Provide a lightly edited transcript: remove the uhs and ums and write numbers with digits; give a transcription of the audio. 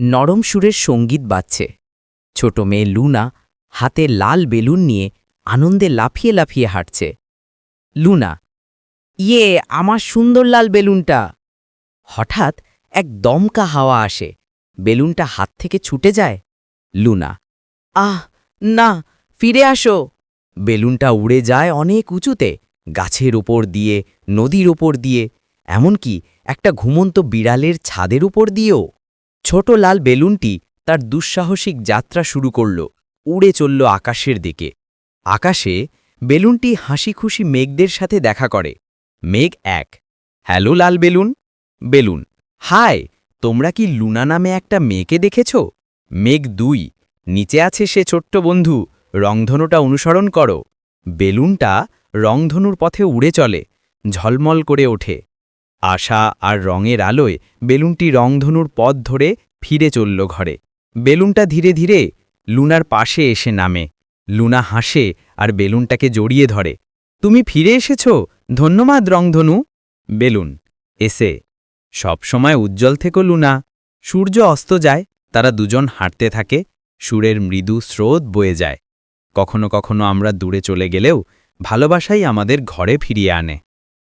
নরম সুরের সঙ্গীত বাজছে। ছোট মেয়ে লুনা হাতে লাল বেলুন নিয়ে আনন্দে লাফিয়ে লাফিয়ে হাঁটছে। লুনা, ইয়ে, আমার সুন্দর লাল বেলুনটা! হঠাৎ এক দমকা হাওয়া আসে, বেলুনটা হাত থেকে ছুটে যায়। লুনা, আহ না, ফিরে আসো! বেলুনটা উড়ে যায় অনেক উঁচুতে, গাছের ওপর দিয়ে, নদীর ওপর দিয়ে, এমনকি একটা ঘুমন্ত বিড়ালের ছাদের উপর দিয়েও। ছোট লাল বেলুনটি তার দুঃসাহসিক যাত্রা শুরু করল, উড়ে চলল আকাশের দিকে। আকাশে বেলুনটি হাসি খুশি মেঘদের সাথে দেখা করে। মেঘ ১, হ্যালো লাল বেলুন। বেলুন, হাই, তোমরা কি লুনা নামে একটা মেয়েকে দেখেছ? মেঘ ২, নিচে আছে সে ছোট্ট বন্ধু, রংধনুটা অনুসরণ করো। বেলুনটা রংধনুর পথে উড়ে চলে, ঝলমল করে ওঠে। আশা আর রঙের আলোয় বেলুনটি রংধনুর পথ ধরে ফিরে চলল ঘরে। বেলুনটা ধীরে ধীরে লুনার পাশে এসে নামে। লুনা হাসে আর বেলুনটাকে জড়িয়ে ধরে। তুমি ফিরে এসেছ, ধন্যবাদ রংধনু। বেলুন, এসে, সবসময় উজ্জ্বল থেকো লুনা। সূর্য অস্ত যায়, তারা দুজন হাঁটতে থাকে, সুরের মৃদু স্রোত বয়ে যায়। কখনো কখনো আমরা দূরে চলে গেলেও ভালোবাসাই আমাদের ঘরে ফিরিয়ে আনে।